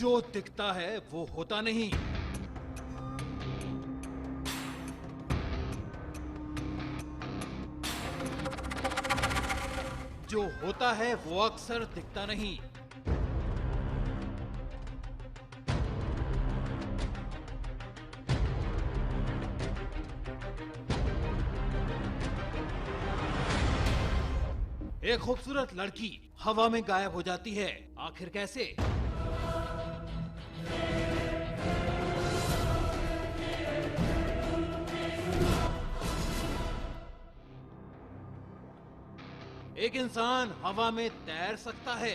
जो दिखता है वो होता नहीं। जो होता है वो अक्सर दिखता नहीं। एक खूबसूरत लड़की हवा में गायब हो जाती है, आखिर कैसे? एक इंसान हवा में तैर सकता है।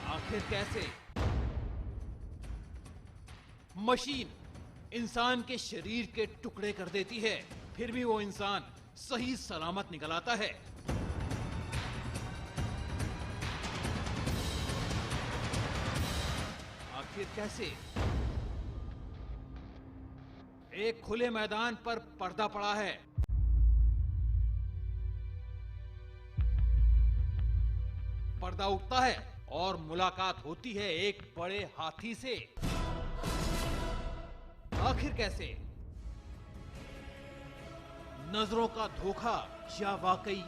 आखिर कैसे? मशीन इंसान के शरीर के टुकड़े कर देती है, फिर भी वो इंसान सही सलामत निकल आता है। आखिर कैसे? एक खुले मैदान पर पर्दा पड़ा है। पर्दा उठता है और मुलाकात होती है एक बड़े हाथी से। आखिर कैसे? नजरों का धोखा या वाकई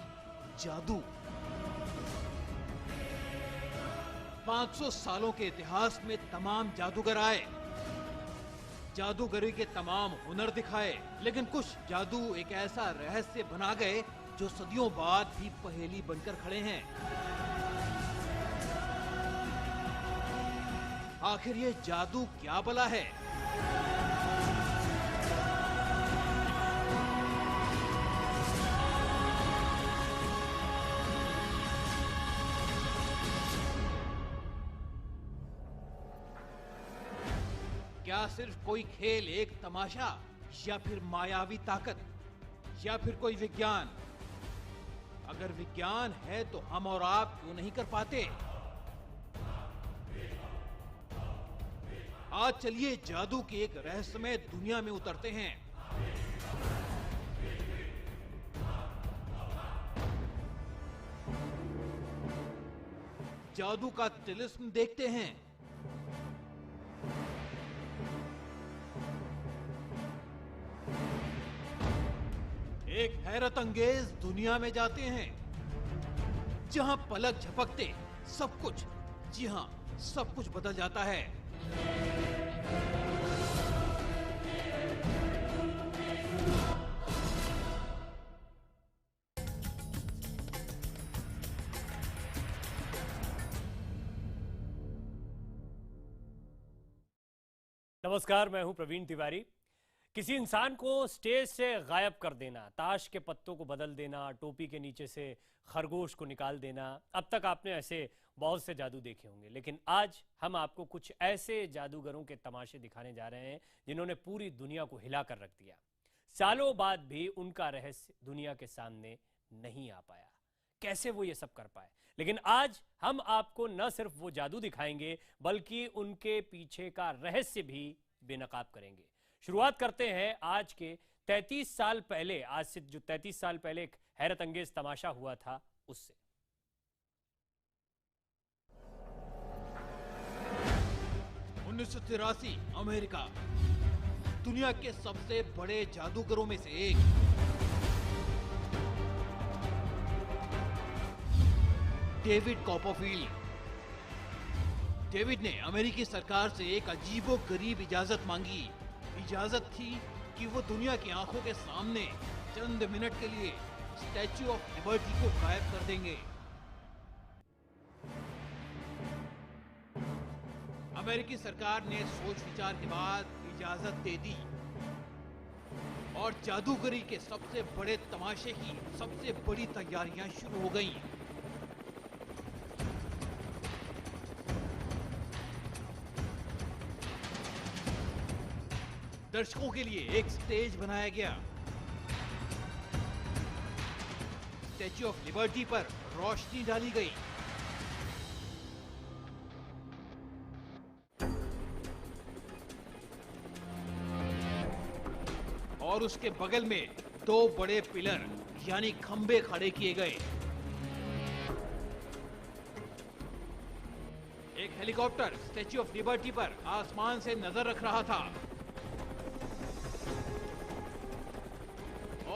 जादू? 500 सालों के इतिहास में तमाम जादूगर आए, जादूगरी के तमाम हुनर दिखाए, लेकिन कुछ जादू एक ऐसा रहस्य बना गए जो सदियों बाद भी पहेली बनकर खड़े हैं। आखिर ये जादू क्या भला है? क्या सिर्फ कोई खेल, एक तमाशा, या फिर मायावी ताकत, या फिर कोई विज्ञान? अगर विज्ञान है तो हम और आप क्यों नहीं कर पाते? आज चलिए जादू की एक रहस्यमय दुनिया में उतरते हैं। जादू का तिलिस्म देखते हैं। एक हैरत अंगेज दुनिया में जाते हैं जहां पलक झपकते सब कुछ, जी हां, सब कुछ बदल जाता है। नमस्कार, मैं हूं प्रवीण तिवारी। किसी इंसान को स्टेज से गायब कर देना, ताश के पत्तों को बदल देना, टोपी के नीचे से खरगोश को निकाल देना, अब तक आपने ऐसे बहुत से जादू देखे होंगे, लेकिन आज हम आपको कुछ ऐसे जादूगरों के तमाशे दिखाने जा रहे हैं जिन्होंने पूरी दुनिया को हिला कर रख दिया। सालों बाद भी उनका रहस्य दुनिया के सामने नहीं आ पाया। कैसे वो ये सब कर पाए? लेकिन आज हम आपको न सिर्फ वो जादू दिखाएंगे बल्कि उनके पीछे का रहस्य भी बेनकाब करेंगे। शुरुआत करते हैं आज के 33 साल पहले, आज से जो 33 साल पहले एक हैरत अंगेज तमाशा हुआ था उससे। 1983 अमेरिका, दुनिया के सबसे बड़े जादूगरों में से एक डेविड कॉपरफील्ड। डेविड ने अमेरिकी सरकार से एक अजीबोगरीब इजाजत मांगी। इजाजत थी कि वो दुनिया की आंखों के सामने चंद मिनट के लिए स्टैच्यू ऑफ लिबर्टी को गायब कर देंगे। अमेरिकी सरकार ने सोच विचार के बाद इजाजत दे दी और जादूगरी के सबसे बड़े तमाशे की सबसे बड़ी तैयारियां शुरू हो गईं। दर्शकों के लिए एक स्टेज बनाया गया। स्टैच्यू ऑफ लिबर्टी पर रोशनी डाली गई। और उसके बगल में 2 बड़े पिलर यानी खंबे खड़े किए गए। हेलीकॉप्टर स्टैच्यू ऑफ लिबर्टी पर आसमान से नजर रख रहा था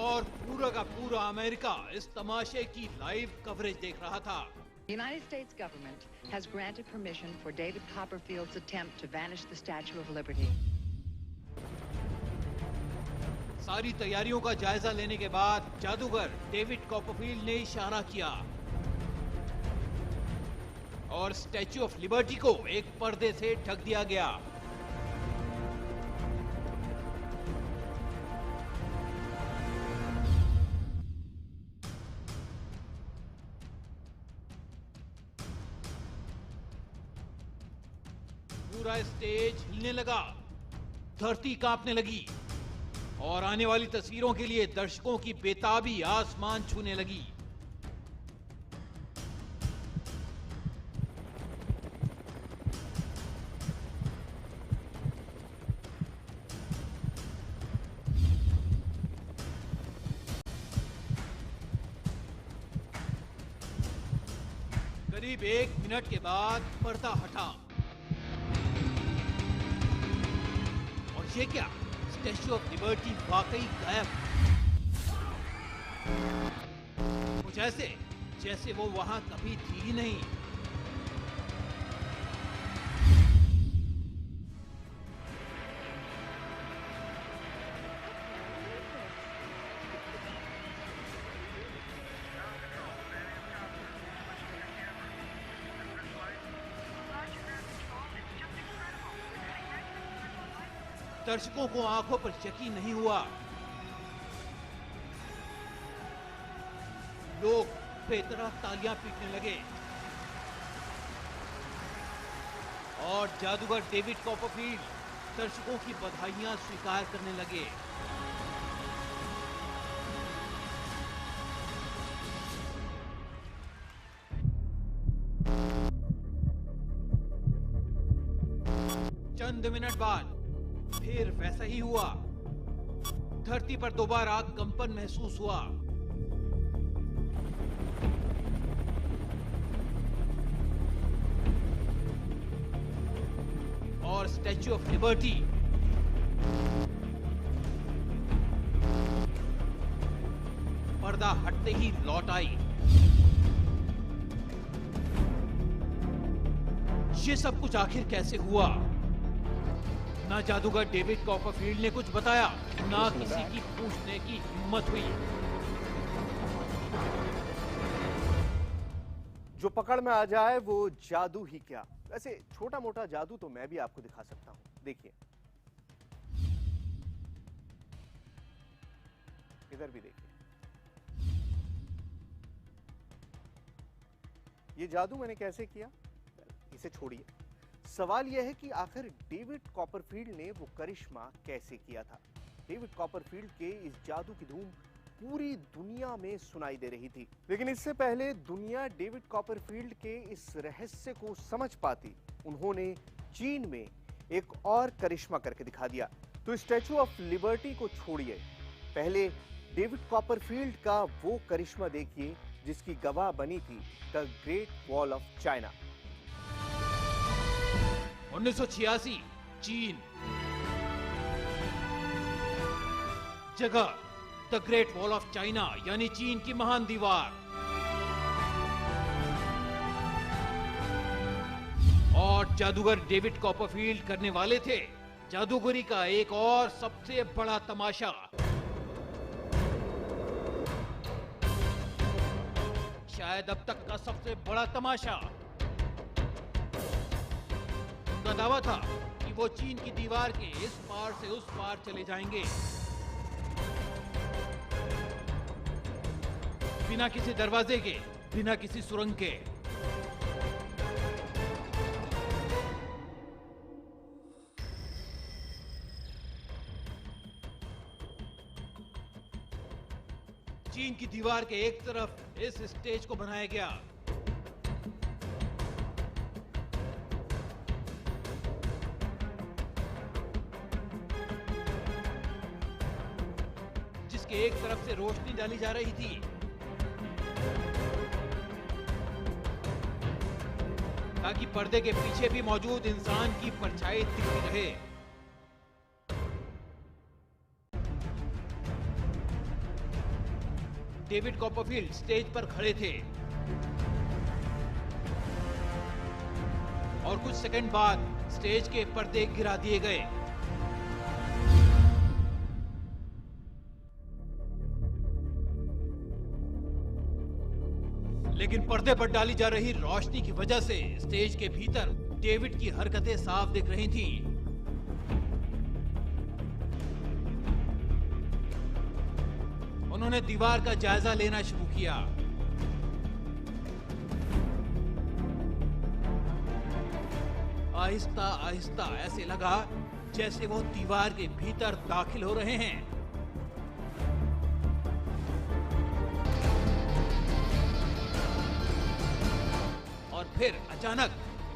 और पूरा का पूरा अमेरिका इस तमाशे की लाइव कवरेज देख रहा था। The United States government has granted permission for David Copperfield's attempt to vanish the Statue of Liberty. सारी तैयारियों का जायजा लेने के बाद जादूगर डेविड कॉपरफील्ड ने इशारा किया और स्टैच्यू ऑफ लिबर्टी को एक पर्दे से ढक दिया गया। पूरा स्टेज हिलने लगा, धरती कांपने लगी और आने वाली तस्वीरों के लिए दर्शकों की बेताबी आसमान छूने लगी। करीब 1 मिनट के बाद पर्दा हटा और ये क्या, स्टैच्यू ऑफ लिबर्टी वाकई गायब। कुछ ऐसे जैसे वो वहां कभी थी ही नहीं। दर्शकों को आंखों पर यकीन नहीं हुआ। लोग बेतरफ तालियां पीटने लगे और जादूगर डेविड कॉपरफील्ड दर्शकों की बधाइयां स्वीकार करने लगे। चंद मिनट बाद फिर वैसा ही हुआ। धरती पर दोबारा कंपन महसूस हुआ। और स्टैच्यू ऑफ लिबर्टी पर्दा हटते ही लौट आई। ये सब कुछ आखिर कैसे हुआ? ना जादूगर डेविड कॉपरफील्ड ने कुछ बताया, ना किसी की पूछने की हिम्मत हुई। जो पकड़ में आ जाए वो जादू ही क्या। वैसे छोटा मोटा जादू तो मैं भी आपको दिखा सकता हूं। देखिए, इधर भी देखिए। ये जादू मैंने कैसे किया, इसे छोड़िए। सवाल यह है कि आखिर डेविड कॉपरफील्ड ने वो करिश्मा कैसे किया था। डेविड कॉपरफील्ड के इस जादू की धूम पूरी दुनिया में सुनाई दे रही थी, लेकिन इससे पहले दुनिया डेविड कॉपरफील्ड के इस रहस्य को समझ पाती, उन्होंने चीन में एक और करिश्मा करके दिखा दिया। तो स्टैच्यू ऑफ लिबर्टी को छोड़िए, पहले डेविड कॉपरफील्ड का वो करिश्मा देखिए जिसकी गवाह बनी थी the great wall of China. 1986 चीन, जगह the great wall of China यानी चीन की महान दीवार। और जादूगर डेविड कॉपरफील्ड करने वाले थे जादूगरी का एक और सबसे बड़ा तमाशा। शायद अब तक का सबसे बड़ा तमाशा। उनका दावा था कि वो चीन की दीवार के इस पार से उस पार चले जाएंगे, बिना किसी दरवाजे के, बिना किसी सुरंग के। चीन की दीवार के एक तरफ इस स्टेज को बनाया गया, जिसके एक तरफ से रोशनी डाली जा रही थी ताकि पर्दे के पीछे भी मौजूद इंसान की परछाई दिखती रहे। डेविड कॉपरफील्ड स्टेज पर खड़े थे और कुछ सेकंड बाद स्टेज के पर्दे गिरा दिए गए। लेकिन पर्दे पर डाली जा रही रोशनी की वजह से स्टेज के भीतर डेविड की हरकतें साफ दिख रही थीं। उन्होंने दीवार का जायजा लेना शुरू किया। आहिस्ता आहिस्ता ऐसे लगा जैसे वो दीवार के भीतर दाखिल हो रहे हैं। और फिर अचानक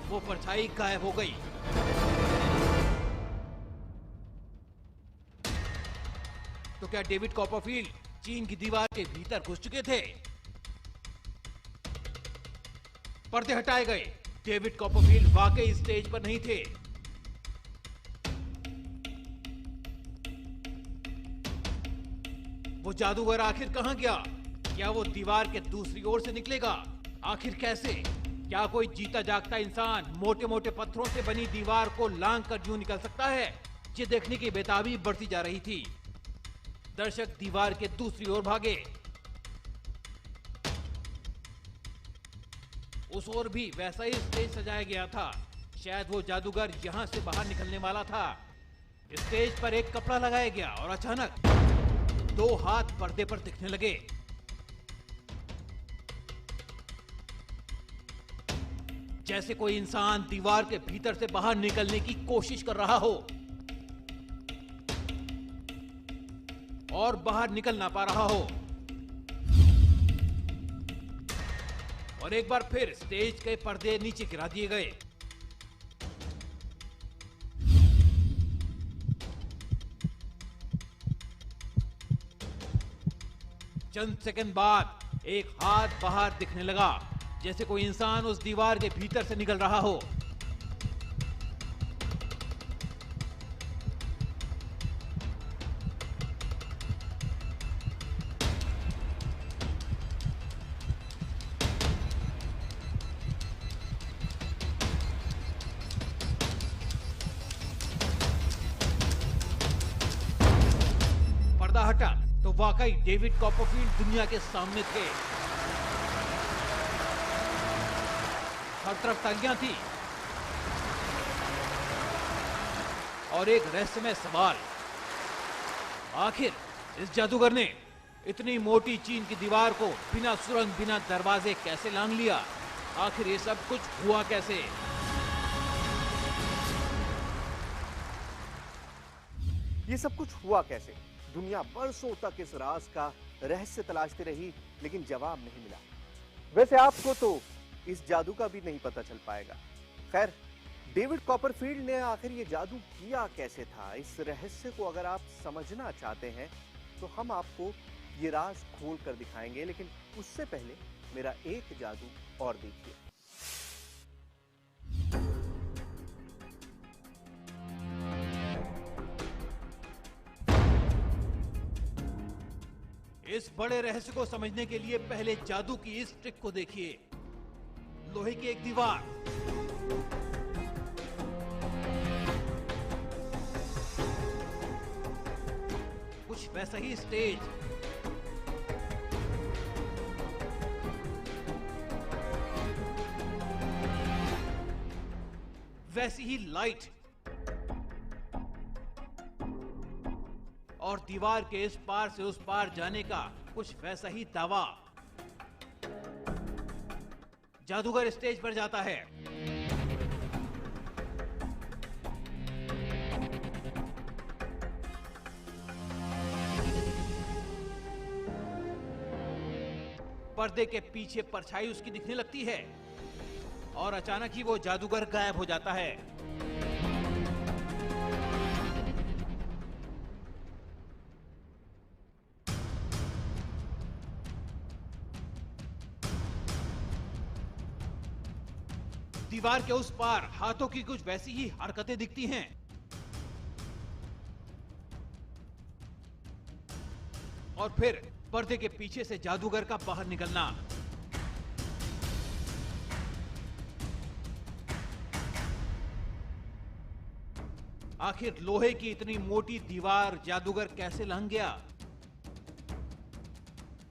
वो परछाई गायब हो गई। तो क्या डेविड कॉपरफील्ड चीन की दीवार के भीतर घुस चुके थे? पर्दे हटाए गए। डेविड कॉपरफील्ड वाकई स्टेज पर नहीं थे। वो जादूगर आखिर कहां गया? क्या वो दीवार के दूसरी ओर से निकलेगा? आखिर कैसे? क्या कोई जीता जागता इंसान मोटे मोटे पत्थरों से बनी दीवार को लांघ कर यूं निकल सकता है? ये देखने की बेताबी बढ़ती जा रही थी। दर्शक दीवार के दूसरी ओर भागे। उस ओर भी वैसा ही स्टेज सजाया गया था। शायद वो जादूगर यहां से बाहर निकलने वाला था। स्टेज पर एक कपड़ा लगाया गया और अचानक 2 हाथ पर्दे पर दिखने लगे। जैसे कोई इंसान दीवार के भीतर से बाहर निकलने की कोशिश कर रहा हो और बाहर निकल ना पा रहा हो। और एक बार फिर स्टेज के पर्दे नीचे गिरा दिए गए। चंद सेकंड बाद एक हाथ बाहर दिखने लगा, जैसे कोई इंसान उस दीवार के भीतर से निकल रहा हो। पर्दा हटा तो वाकई डेविड कॉपरफील्ड दुनिया के सामने थे। हर तरफ तालियां थी और एक रहस्यमय सवाल, आखिर इस जादूगर ने इतनी मोटी चीन की दीवार को बिना सुरंग बिना दरवाजे कैसे लांघ लिया? आखिर ये सब कुछ हुआ कैसे? ये सब कुछ हुआ कैसे? दुनिया बरसों तक इस राज का रहस्य तलाशती रही, लेकिन जवाब नहीं मिला। वैसे आपको तो इस जादू का भी नहीं पता चल पाएगा। खैर, डेविड कॉपरफील्ड ने आखिर ये जादू किया कैसे था? इस रहस्य को अगर आप समझना चाहते हैं तो हम आपको ये राज खोल कर दिखाएंगे, लेकिन उससे पहले मेरा एक जादू और देखिए। इस बड़े रहस्य को समझने के लिए पहले जादू की इस ट्रिक को देखिए। लोहे की एक दीवार, कुछ वैसा ही स्टेज, वैसी ही लाइट और दीवार के इस पार से उस पार जाने का कुछ वैसा ही दावा। जादूगर स्टेज पर जाता है। पर्दे के पीछे परछाई उसकी दिखने लगती है और अचानक ही वो जादूगर गायब हो जाता है। दीवार के उस पार हाथों की कुछ वैसी ही हरकतें दिखती हैं। और फिर पर्दे के पीछे से जादूगर का बाहर निकलना। आखिर लोहे की इतनी मोटी दीवार जादूगर कैसे लांघ गया?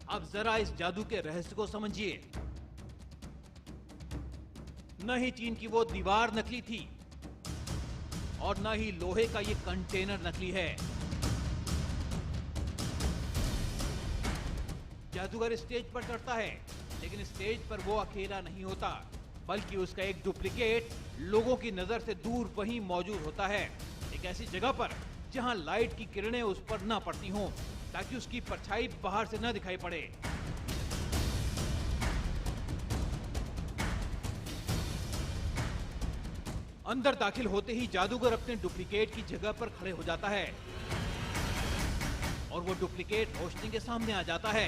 अब जरा इस जादू के रहस्य को समझिए। न ही चीन की वो दीवार नकली थी और न ही लोहे का ये कंटेनर नकली है। जादूगर स्टेज पर चढ़ता है, लेकिन स्टेज पर वो अकेला नहीं होता, बल्कि उसका एक डुप्लीकेट लोगों की नजर से दूर वहीं मौजूद होता है, एक ऐसी जगह पर जहां लाइट की किरणें उस पर न पड़ती हों, ताकि उसकी परछाई बाहर से न दिखाई पड़े। अंदर दाखिल होते ही जादूगर अपने डुप्लीकेट की जगह पर खड़े हो जाता है और वो डुप्लीकेट रोशनी के सामने आ जाता है।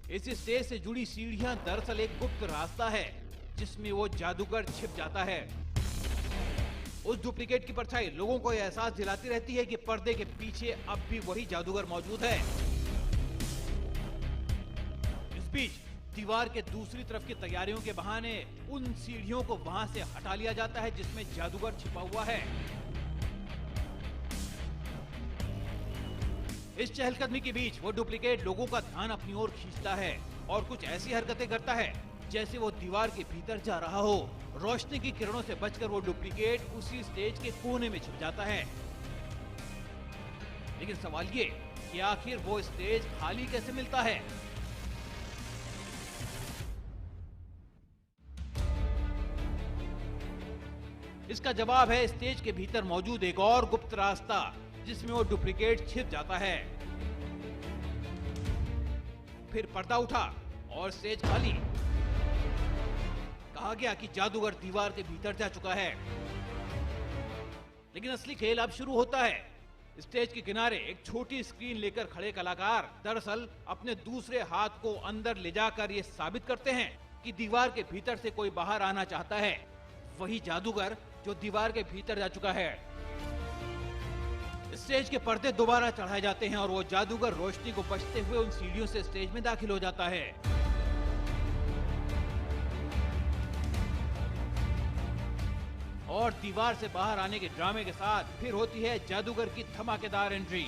इस स्टेज से जुड़ी सीढ़ियां दरअसल एक गुप्त रास्ता है जिसमें वो जादूगर छिप जाता है। उस डुप्लीकेट की परछाई लोगों को यह एहसास दिलाती रहती है कि पर्दे के पीछे अब भी वही जादूगर मौजूद है। इस बीच दीवार के दूसरी तरफ की तैयारियों के बहाने उन सीढ़ियों को वहां से हटा लिया जाता है जिसमें जादूगर छिपा हुआ है। इस चहलकदमी के बीच वो डुप्लीकेट लोगों का ध्यान अपनी ओर खींचता है और कुछ ऐसी हरकतें करता है जैसे वो दीवार के भीतर जा रहा हो। रोशनी की किरणों से बचकर वो डुप्लीकेट उसी स्टेज के कोने में छिप जाता है। लेकिन सवाल ये कि आखिर वो स्टेज खाली कैसे मिलता है? इसका जवाब है स्टेज के भीतर मौजूद एक और गुप्त रास्ता जिसमें वो डुप्लीकेट छिप जाता है। फिर पर्दा उठा और स्टेज खाली। कहा गया कि जादूगर दीवार के भीतर जा चुका है, लेकिन असली खेल अब शुरू होता है। स्टेज के किनारे एक छोटी स्क्रीन लेकर खड़े कलाकार दरअसल अपने दूसरे हाथ को अंदर ले जाकर ये साबित करते हैं कि दीवार के भीतर से कोई बाहर आना चाहता है, वही जादूगर जो दीवार के भीतर जा चुका है। स्टेज के पर्दे दोबारा चढ़ाए जाते हैं और वो जादूगर रोशनी को बचते हुए उन सीढ़ियों से स्टेज में दाखिल हो जाता है। और दीवार से बाहर आने के ड्रामे के साथ फिर होती है जादूगर की धमाकेदार एंट्री।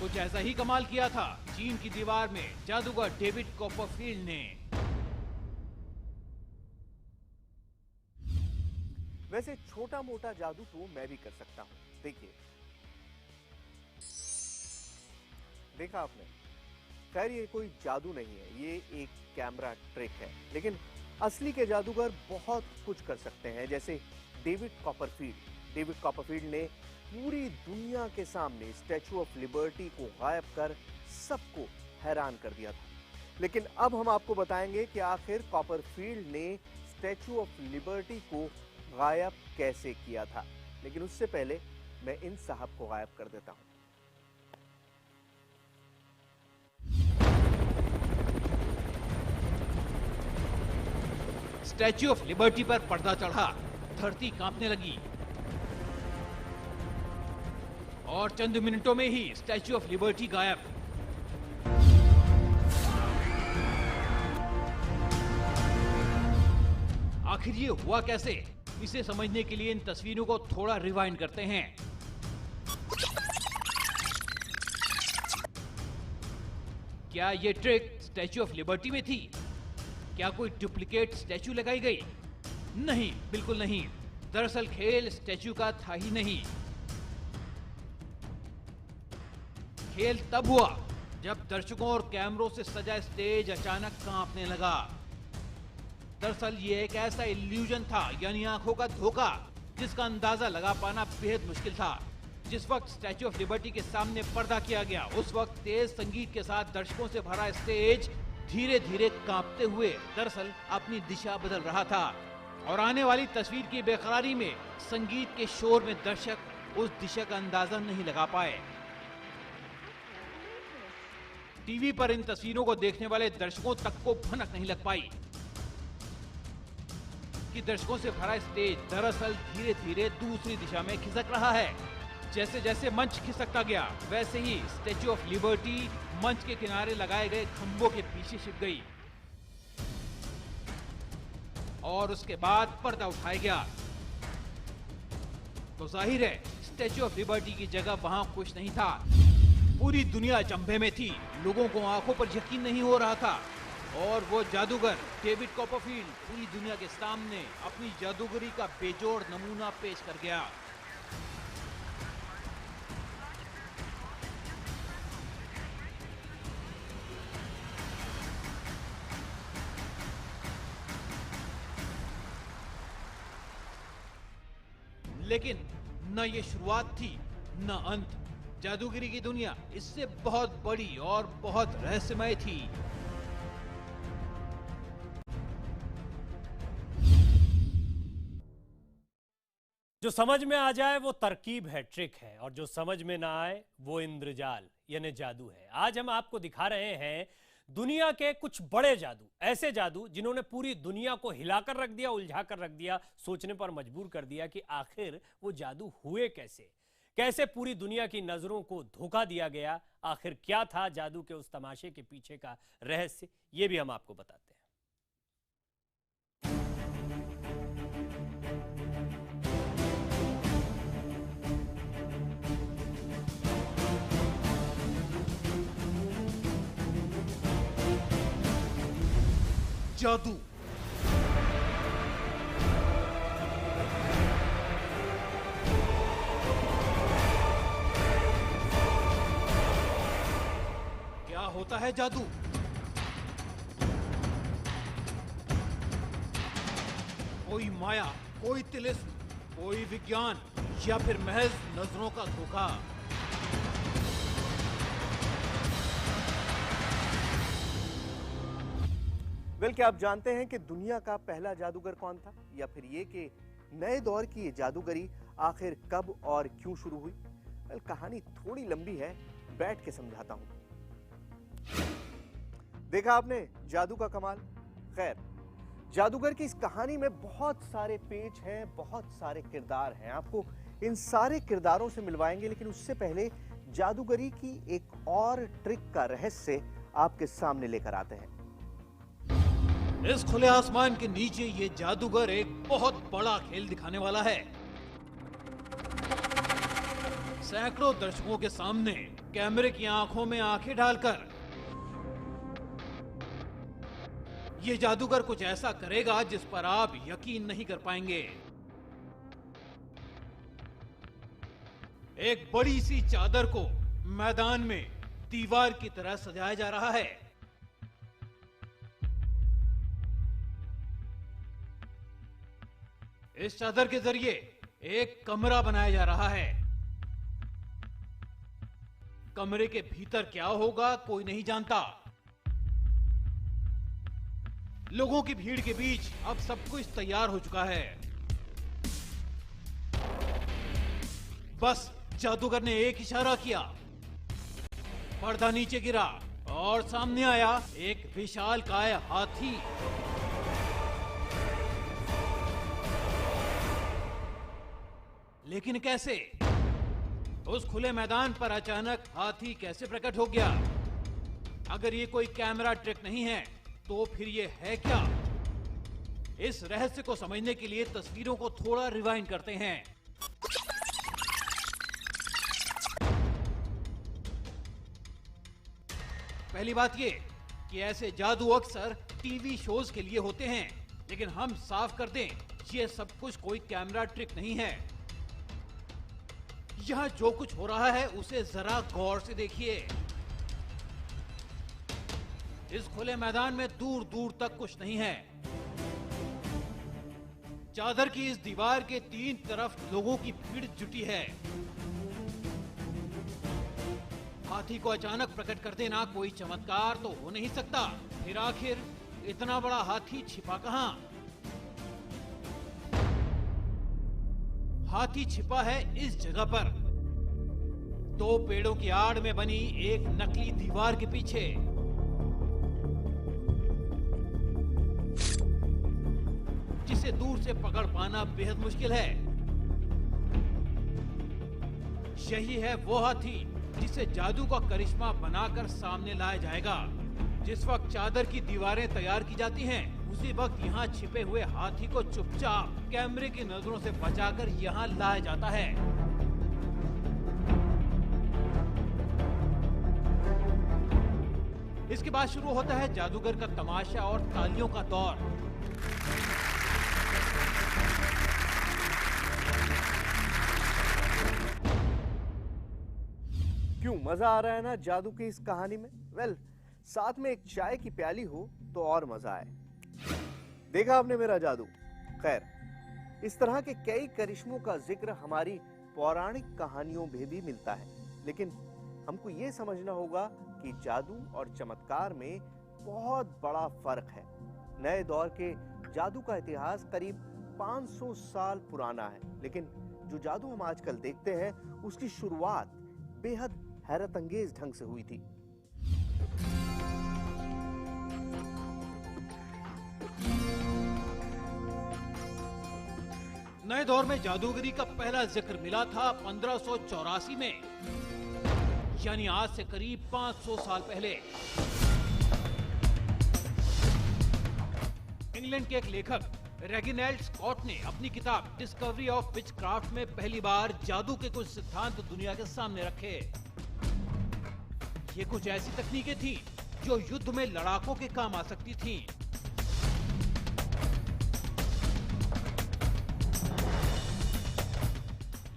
कुछ ऐसा ही कमाल किया था चीन की दीवार में जादूगर डेविड कॉपरफील्ड ने। वैसे छोटा मोटा जादू तो मैं भी कर सकता हूं। देखिए, देखा आपने? खैर ये कोई जादू नहीं है, ये एक कैमरा ट्रिक है, लेकिन असली के जादूगर बहुत कुछ कर सकते हैं, जैसे डेविड कॉपरफील्ड। डेविड कॉपरफील्ड ने पूरी दुनिया के सामने स्टैचू ऑफ लिबर्टी को गायब कर सबको हैरान कर दिया था। लेकिन अब हम आपको बताएंगे कि आखिर कॉपरफील्ड ने स्टैचू ऑफ लिबर्टी को गायब कैसे किया था। लेकिन उससे पहले मैं इन साहब को गायब कर देता हूं। स्टैच्यू ऑफ लिबर्टी पर पर्दा चढ़ा, धरती कांपने लगी और चंद मिनटों में ही स्टैच्यू ऑफ लिबर्टी गायब। आखिर ये हुआ कैसे? इसे समझने के लिए इन तस्वीरों को थोड़ा रिवाइंड करते हैं। क्या ये ट्रिक स्टैच्यू ऑफ लिबर्टी में थी? क्या कोई डुप्लीकेट स्टैच्यू लगाई गई? नहीं, बिल्कुल नहीं। दरअसल खेल स्टैच्यू का था ही नहीं। खेल तब हुआ जब दर्शकों और कैमरों से सजा स्टेज अचानक कांपने लगा। दरअसल ये एक ऐसा इल्यूजन था, यानी आंखों का धोखा, जिसका अंदाजा लगा पाना बेहद मुश्किल था। जिस वक्त स्टैच्यू ऑफ लिबर्टी के सामने पर्दा किया गया, उस वक्त तेज संगीत के साथ दर्शकों से भरा स्टेज धीरे धीरे कांपते हुए दरअसल अपनी दिशा बदल रहा था। और आने वाली तस्वीर की बेकरारी में संगीत के शोर में दर्शक उस दिशा का अंदाजा नहीं लगा पाए। टीवी पर इन तस्वीरों को देखने वाले दर्शकों तक को भनक नहीं लग पाई कि दर्शकों से भरा स्टेज दरअसल धीरे धीरे दूसरी दिशा में खिसक रहा है। जैसे जैसे मंच खिसकता गया वैसे ही स्टैच्यू ऑफ लिबर्टी मंच के किनारे लगाए गए खंभों के पीछे छिप गई और उसके बाद पर्दा उठाया गया तो जाहिर है स्टैच्यू ऑफ लिबर्टी की जगह वहां कुछ नहीं था। पूरी दुनिया अचंभे में थी, लोगों को आंखों पर यकीन नहीं हो रहा था और वो जादूगर डेविड कॉपरफील्ड पूरी दुनिया के सामने अपनी जादूगरी का बेजोड़ नमूना पेश कर गया। लेकिन न ये शुरुआत थी न अंत। जादूगरी की दुनिया इससे बहुत बड़ी और बहुत रहस्यमय थी। जो समझ में आ जाए वो तरकीब है, ट्रिक है, और जो समझ में ना आए वो इंद्रजाल यानी जादू है। आज हम आपको दिखा रहे हैं दुनिया के कुछ बड़े जादू, ऐसे जादू जिन्होंने पूरी दुनिया को हिलाकर रख दिया, उलझा कर रख दिया, सोचने पर मजबूर कर दिया कि आखिर वो जादू हुए कैसे, कैसे पूरी दुनिया की नजरों को धोखा दिया गया, आखिर क्या था जादू के उस तमाशे के पीछे का रहस्य, ये भी हम आपको बताते हैं। जादू क्या होता है जादू? कोई माया, कोई तिलिस्म, कोई विज्ञान या फिर महज नजरों का धोखा? क्या आप जानते हैं कि दुनिया का पहला जादूगर कौन था, या फिर ये कि नए दौर की ये जादूगरी आखिर कब और क्यों शुरू हुई? कहानी थोड़ी लंबी है, बैठ के समझाता हूं। देखा आपने जादू का कमाल? खैर, जादूगर की इस कहानी में बहुत सारे पेज हैं, बहुत सारे किरदार हैं। आपको इन सारे किरदारों से मिलवाएंगे, लेकिन उससे पहले जादूगरी की एक और ट्रिक का रहस्य आपके सामने लेकर आते हैं। इस खुले आसमान के नीचे ये जादूगर एक बहुत बड़ा खेल दिखाने वाला है। सैकड़ों दर्शकों के सामने कैमरे की आंखों में आंखें डालकर ये जादूगर कुछ ऐसा करेगा जिस पर आप यकीन नहीं कर पाएंगे। एक बड़ी सी चादर को मैदान में दीवार की तरह सजाया जा रहा है। इस चादर के जरिए एक कमरा बनाया जा रहा है। कमरे के भीतर क्या होगा कोई नहीं जानता। लोगों की भीड़ के बीच अब सब कुछ तैयार हो चुका है। बस जादूगर ने एक इशारा किया, पर्दा नीचे गिरा और सामने आया एक विशालकाय हाथी। लेकिन कैसे? उस खुले मैदान पर अचानक हाथी कैसे प्रकट हो गया? अगर ये कोई कैमरा ट्रिक नहीं है तो फिर ये है क्या? इस रहस्य को समझने के लिए तस्वीरों को थोड़ा रिवाइंड करते हैं। पहली बात ये कि ऐसे जादू अक्सर टीवी शोज के लिए होते हैं, लेकिन हम साफ कर दें, ये सब कुछ कोई कैमरा ट्रिक नहीं है। यहां जो कुछ हो रहा है उसे जरा गौर से देखिए। इस खुले मैदान में दूर दूर तक कुछ नहीं है। चादर की इस दीवार के तीन तरफ लोगों की भीड़ जुटी है। हाथी को अचानक प्रकट कर देना कोई चमत्कार तो हो नहीं सकता। फिर आखिर इतना बड़ा हाथी छिपा कहां? हाथी छिपा है इस जगह पर, 2 पेड़ों की आड़ में बनी एक नकली दीवार के पीछे। जिसे दूर से पकड़ पाना बेहद मुश्किल है। यही है वो हाथी जिसे जादू का करिश्मा बनाकर सामने लाया जाएगा। जिस वक्त चादर की दीवारें तैयार की जाती हैं, उसी वक्त यहाँ छिपे हुए हाथी को चुपचाप कैमरे की नजरों से बचाकर यहाँ लाया जाता है। इसके बाद शुरू होता है जादूगर का तमाशा और तालियों का दौर। क्यों मजा आ रहा है ना जादू की इस कहानी में? वेल, साथ में एक चाय की प्याली हो तो और मजा आए। देखा आपने मेरा जादू? खैर, इस तरह के कई करिश्मों का जिक्र हमारी पौराणिक कहानियों में भी मिलता है, लेकिन हमको ये समझना होगा कि जादू और चमत्कार में बहुत बड़ा फर्क है। नए दौर के जादू का इतिहास करीब 500 साल पुराना है, लेकिन जो जादू हम आजकल देखते हैं उसकी शुरुआत बेहद हैरत अंगेज ढंग से हुई थी। नए दौर में जादूगरी का पहला जिक्र मिला था 1584 में, यानी आज से करीब 500 साल पहले। इंग्लैंड के एक लेखक रेगिनाल्ड स्कॉट ने अपनी किताब डिस्कवरी ऑफ विचक्राफ्ट में पहली बार जादू के कुछ सिद्धांत दुनिया के सामने रखे। ये कुछ ऐसी तकनीकें थी जो युद्ध में लड़ाकों के काम आ सकती थीं।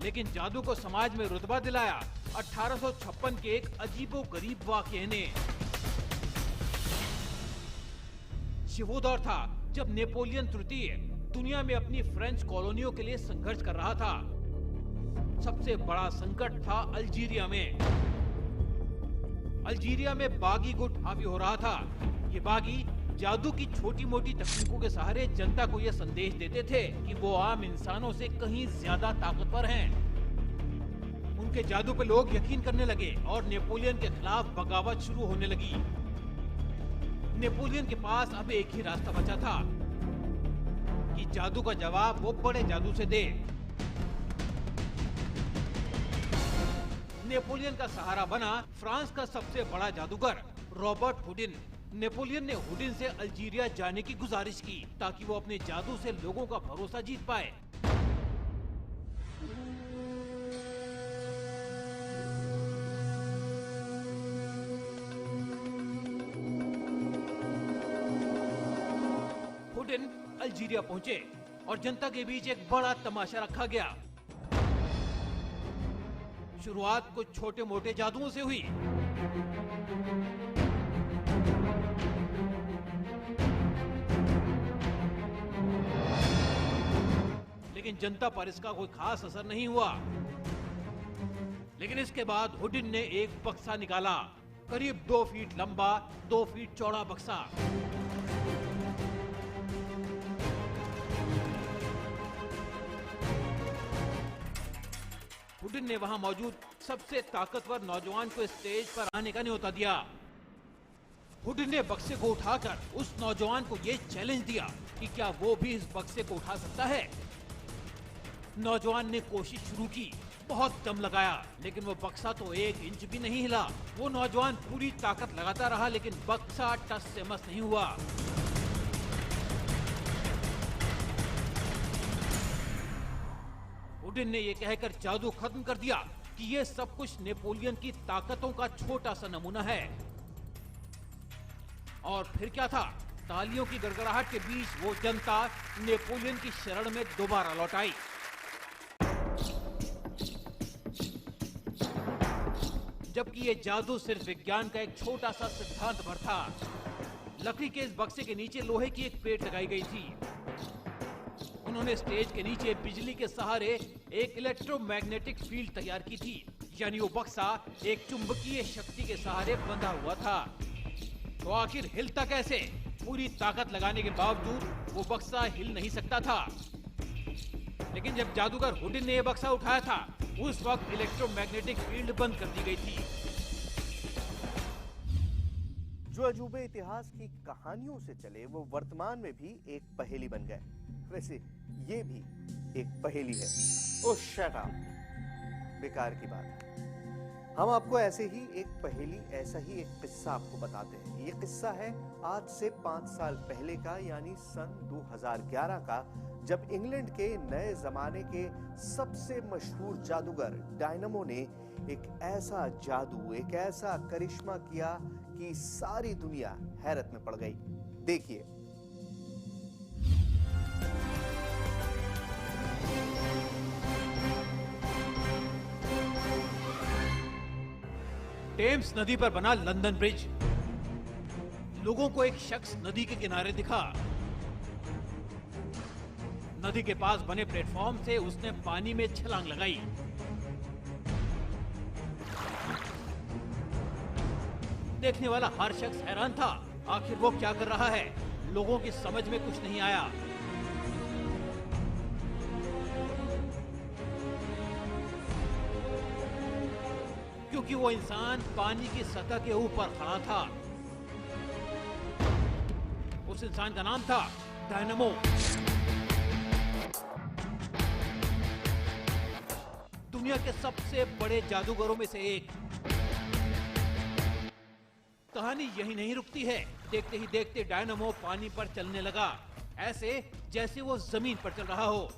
लेकिन जादू को समाज में रुतबा दिलाया 1856 के एक अजीबोगरीब वाकये ने। ये वो दौर था जब नेपोलियन तृतीय दुनिया में अपनी फ्रेंच कॉलोनियों के लिए संघर्ष कर रहा था। सबसे बड़ा संकट था अल्जीरिया में। अल्जीरिया में बागी गुट हावी हो रहा था। ये बागी जादू की छोटी मोटी तकनीकों के सहारे जनता को यह संदेश देते थे कि वो आम इंसानों से कहीं ज्यादा ताकतवर हैं। उनके जादू पे लोग यकीन करने लगे और नेपोलियन के खिलाफ बगावत शुरू होने लगी। नेपोलियन के पास अब एक ही रास्ता बचा था कि जादू का जवाब वो बड़े जादू से दे। नेपोलियन का सहारा बना फ्रांस का सबसे बड़ा जादूगर रॉबर्ट हुडिन। नेपोलियन ने हुडिन से अल्जीरिया जाने की गुजारिश की ताकि वो अपने जादू से लोगों का भरोसा जीत पाए। हुडिन अल्जीरिया पहुंचे और जनता के बीच एक बड़ा तमाशा रखा गया। शुरुआत कुछ छोटे मोटे जादुओं से हुई। लेकिन जनता पर इसका कोई खास असर नहीं हुआ। लेकिन इसके बाद हुडिन ने एक बक्सा निकाला, करीब 2 फीट लंबा, 2 फीट चौड़ा बक्सा। हुडिन ने वहां मौजूद सबसे ताकतवर नौजवान को स्टेज पर आने का न्योता दिया। हुडिन ने बक्से को उठाकर उस नौजवान को यह चैलेंज दिया कि क्या वो भी इस बक्से को उठा सकता है। नौजवान ने कोशिश शुरू की, बहुत दम लगाया, लेकिन वो बक्सा तो 1 इंच भी नहीं हिला। वो नौजवान पूरी ताकत लगाता रहा, लेकिन बक्सा टस से मस नहीं हुआ। हुडिन ने यह कहकर जादू खत्म कर दिया कि यह सब कुछ नेपोलियन की ताकतों का छोटा सा नमूना है। और फिर क्या था? तालियों की गड़गड़ाहट के बीच वो जनता नेपोलियन की शरण में दोबारा लौट आई। जबकि ये जादू सिर्फ विज्ञान का एक छोटा सा सिद्धांत भर था। लकड़ी के इस बक्से के नीचे लोहे की एक प्लेट लगाई गई थी। उन्होंने स्टेज के नीचे बिजली के सहारे एक इलेक्ट्रोमैग्नेटिक फील्ड तैयार की थी, यानी वो बक्सा एक चुंबकीय शक्ति के सहारे बंधा हुआ था। तो आखिर हिलता कैसे? पूरी ताकत लगाने के बावजूद वो बक्सा हिल नहीं सकता था। लेकिन जब जादूगर हुडिन ने यह बक्सा उठाया था, उस वक्त इलेक्ट्रोमैग्नेटिक फील्ड बंद कर दी गई थी। जो अजूबे इतिहास की कहानियों से चले वो वर्तमान में भी एक पहेली बन गए। वैसे ये भी एक पहेली है। ओह शट अप, बेकार की बात है। हम आपको ऐसे ही एक पहेली, ऐसा ही एक किस्सा आपको बताते हैं। ये किस्सा है आज से 5 साल पहले का, यानी सन 2011 का, जब इंग्लैंड के नए जमाने के सबसे मशहूर जादूगर डायनामो ने एक ऐसा जादू, एक ऐसा करिश्मा किया कि सारी दुनिया हैरत में पड़ गई। देखिए। टेम्स नदी पर बना लंदन ब्रिज। लोगों को एक शख्स नदी के किनारे दिखा। नदी के पास बने प्लेटफॉर्म से उसने पानी में छलांग लगाई। देखने वाला हर शख्स हैरान था, आखिर वो क्या कर रहा है। लोगों की समझ में कुछ नहीं आया। क्योंकि वो इंसान पानी की सतह के ऊपर खड़ा था। उस इंसान का नाम था डायनामो। दुनिया के सबसे बड़े जादूगरों में से एक। कहानी यही नहीं रुकती है। देखते ही देखते डायनामो पानी पर चलने लगा, ऐसे जैसे वो जमीन पर चल रहा हो।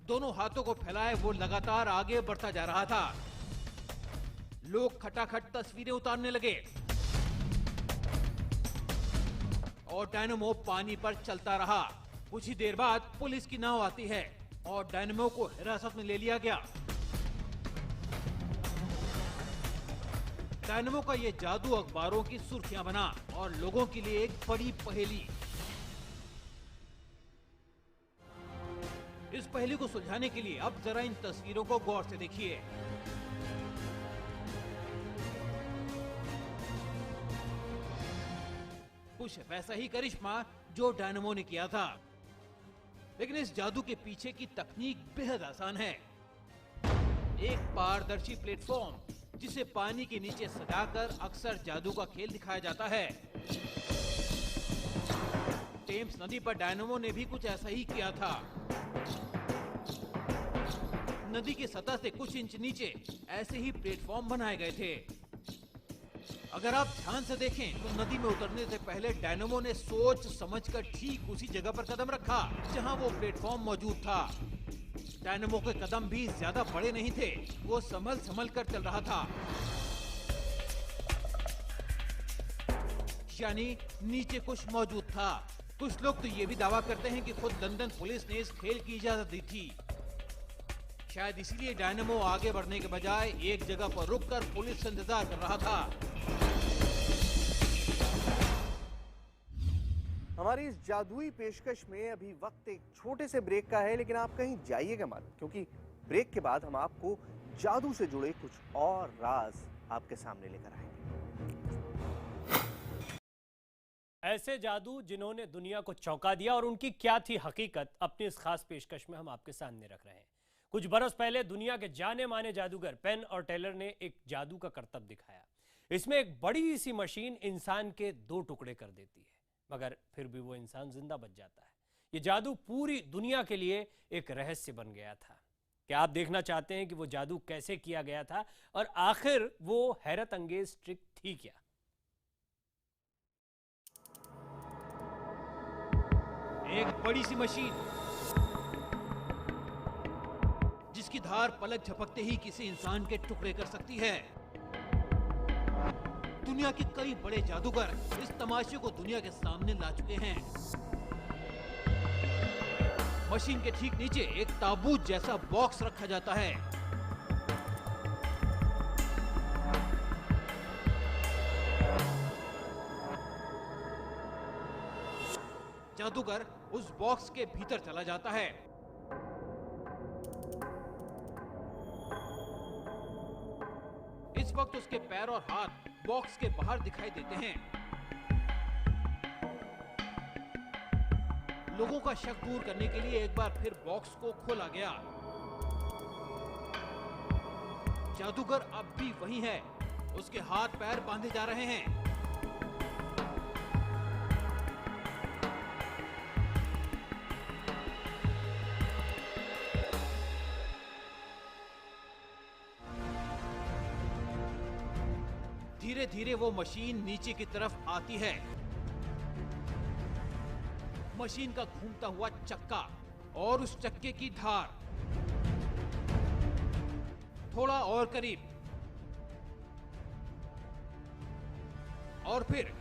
दोनों हाथों को फैलाए वो लगातार आगे बढ़ता जा रहा था। लोग खटाखट तस्वीरें उतारने लगे और डायनामो पानी पर चलता रहा। कुछ ही देर बाद पुलिस की नाव आती है और डायनामो को हिरासत में ले लिया गया। डायनामो का ये जादू अखबारों की सुर्खियां बना और लोगों के लिए एक बड़ी पहेली। इस पहेली को सुलझाने के लिए अब जरा इन तस्वीरों को गौर से देखिए। कुछ वैसा ही करिश्मा जो डायनामो ने किया था, लेकिन इस जादू के पीछे की तकनीक बेहद आसान है। एक पारदर्शी प्लेटफॉर्म जिसे पानी के नीचे सजाकर अक्सर जादू का खेल दिखाया जाता है। टेम्स नदी पर डायनामो ने भी कुछ ऐसा ही किया था। नदी की सतह से कुछ इंच नीचे ऐसे ही प्लेटफॉर्म बनाए गए थे। अगर आप ध्यान से देखें तो नदी में उतरने से पहले डायनामो ने सोच समझकर ठीक उसी जगह पर कदम रखा जहां वो प्लेटफॉर्म मौजूद था। डायनामो के कदम भी ज्यादा बड़े नहीं थे, वो संभल संभल कर चल रहा था। यानी नीचे कुछ मौजूद था। कुछ लोग तो ये भी दावा करते हैं कि खुद लंदन पुलिस ने इस खेल की इजाजत दी थी। शायद इसीलिए डायनामो आगे बढ़ने के बजाय एक जगह पर रुककर पुलिस से इंतजार कर रहा था। हमारी इस जादुई पेशकश में अभी वक्त एक छोटे से ब्रेक का है, लेकिन आप कहीं जाइएगा मत, क्योंकि ब्रेक के बाद हम आपको जादू से जुड़े कुछ और राज आपके सामने लेकर आएंगे। ऐसे जादू जिन्होंने दुनिया को चौंका दिया और उनकी क्या थी हकीकत, अपनी इस खास पेशकश में हम आपके सामने रख रहे हैं। कुछ बरस पहले दुनिया के जाने माने जादूगर पेन और टेलर ने एक जादू का करतब दिखाया। इसमें एक बड़ी सी मशीन इंसान के 2 टुकड़े कर देती है, मगर फिर भी वो इंसान जिंदा बच जाता है। ये जादू पूरी दुनिया के लिए एक रहस्य बन गया था। क्या आप देखना चाहते हैं कि वो जादू कैसे किया गया था और आखिर वो हैरत अंगेज ट्रिक थी क्या? एक बड़ी सी मशीन जिसकी धार पलक झपकते ही किसी इंसान के टुकड़े कर सकती है। दुनिया के कई बड़े जादूगर इस तमाशे को दुनिया के सामने ला चुके हैं। मशीन के ठीक नीचे एक ताबूत जैसा बॉक्स रखा जाता है। जादूगर उस बॉक्स के भीतर चला जाता है। इस वक्त उसके पैर और हाथ बॉक्स के बाहर दिखाई देते हैं। लोगों का शक दूर करने के लिए एक बार फिर बॉक्स को खोला गया। जादूगर अब भी वही है, उसके हाथ पैर बांधे जा रहे हैं। धीरे धीरे वो मशीन नीचे की तरफ आती है। मशीन का घूमता हुआ चक्का और उस चक्के की धार थोड़ा और करीब, और फिर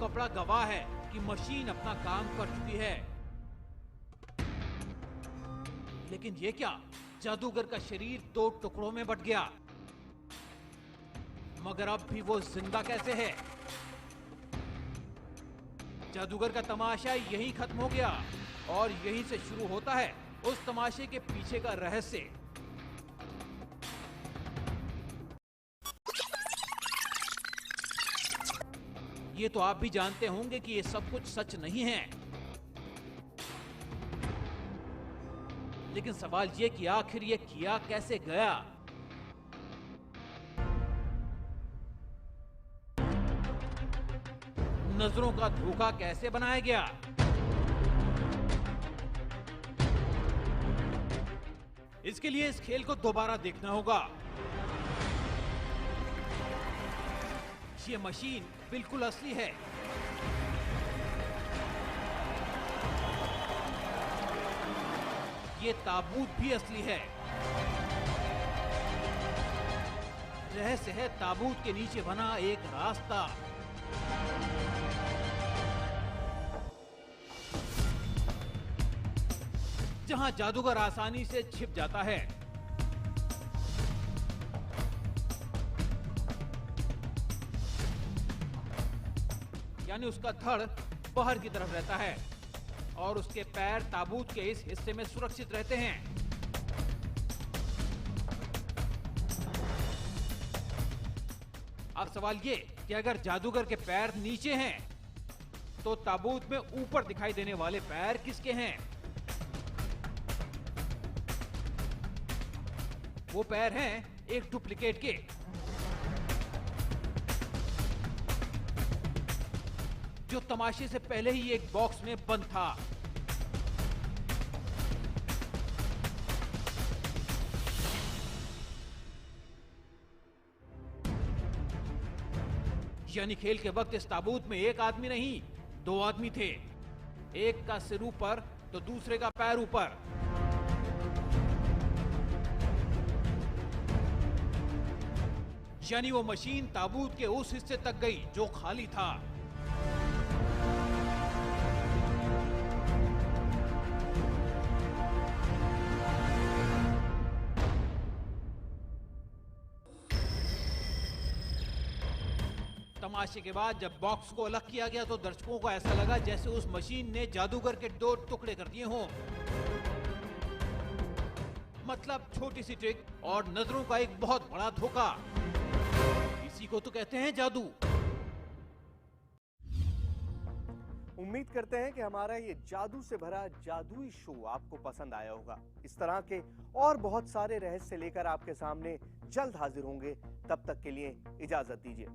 कपड़ा गवाह है कि मशीन अपना काम कर चुकी है। लेकिन ये क्या, जादूगर का शरीर 2 टुकड़ों में बट गया। मगर अब भी वो जिंदा कैसे है? जादूगर का तमाशा यहीं खत्म हो गया और यहीं से शुरू होता है उस तमाशे के पीछे का रहस्य। ये तो आप भी जानते होंगे कि ये सब कुछ सच नहीं है, लेकिन सवाल ये कि आखिर ये किया कैसे गया। नजरों का धोखा कैसे बनाया गया? इसके लिए इस खेल को दोबारा देखना होगा। ये मशीन बिल्कुल असली है। ये ताबूत भी असली है। रहस्य है ताबूत के नीचे बना एक रास्ता। जहां जादूगर आसानी से छिप जाता है। यानी उसका धड़ बाहर की तरफ रहता है और उसके पैर ताबूत के इस हिस्से में सुरक्षित रहते हैं। अब सवाल ये कि अगर जादूगर के पैर नीचे हैं तो ताबूत में ऊपर दिखाई देने वाले पैर किसके हैं? वो पैर हैं एक डुप्लीकेट के, जो तमाशे से पहले ही एक बॉक्स में बंद था। यानी खेल के वक्त इस ताबूत में एक आदमी नहीं, 2 आदमी थे। एक का सिर ऊपर तो दूसरे का पैर ऊपर। यानी वो मशीन ताबूत के उस हिस्से तक गई जो खाली था। तमाशे के बाद जब बॉक्स को अलग किया गया तो दर्शकों को ऐसा लगा जैसे उस मशीन ने जादूगर के 2 टुकड़े कर दिए हों। मतलब छोटी सी ट्रिक और नजरों का एक बहुत बड़ा धोखा। इसी को तो कहते हैं जादू। उम्मीद करते हैं कि हमारा ये जादू से भरा जादुई शो आपको पसंद आया होगा। इस तरह के और बहुत सारे रहस्य लेकर आपके सामने जल्द हाजिर होंगे। तब तक के लिए इजाजत दीजिए।